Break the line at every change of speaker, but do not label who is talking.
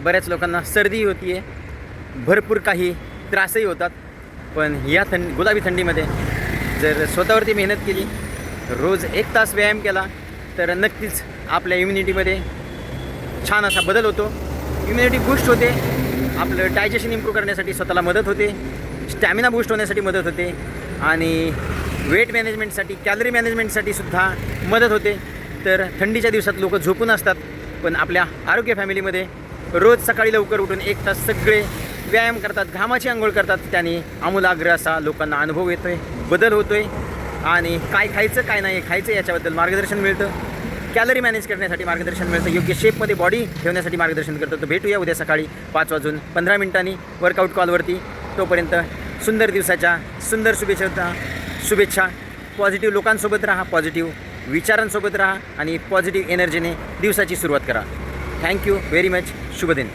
बऱ्याच लोकांना सर्दी होती आहे, भरपूर काही त्रासही होतात. पण या गुलाबी थंडीमध्ये जर स्वतःवरती मेहनत केली, रोज 1 तास व्यायाम केला तर नक्कीच आपल्या इम्युनिटीमध्ये छान असा बदल होतो. इम्युनिटी बूस्ट होते, आपलं डायजेशन इम्प्रूव्ह करण्यासाठी स्वतःला मदत होते, स्टॅमिना बूस्ट होण्यासाठी मदत होते आणि वेट मॅनेजमेंटसाठी, कॅलरी मॅनेजमेंटसाठी सुद्धा मदत होते. तर थंडीच्या दिवसात लोक झोपून असतात, पण आपल्या आरोग्य फॅमिलीमध्ये रोज सकाळी लवकर उठून 1 तास सगळे व्यायाम करतात, घामाची अंघोळ करतात. त्याने आमूलाग्र असा लोकांना अनुभव येतो आहे, बदल होतो आहे आणि काय खायचं काय नाही खायचं याच्याबद्दल मार्गदर्शन मिळतं, कॅलरी मॅनेज करण्यासाठी मार्गदर्शन मिळतं, योग्य शेपमध्ये बॉडी ठेवण्यासाठी मार्गदर्शन करतं. तर भेटूया उद्या सकाळी 5:15 वर्कआउट कॉलवरती. तोपर्यंत सुंदर दिवसाच्या सुंदर शुभेच्छा. पॉझिटिव्ह लोकांसोबत राहा, पॉझिटिव्ह विचारांसोबत राहा आणि पॉझिटिव्ह एनर्जीने दिवसाची सुरुवात करा. Thank you very much. शुभ दिन.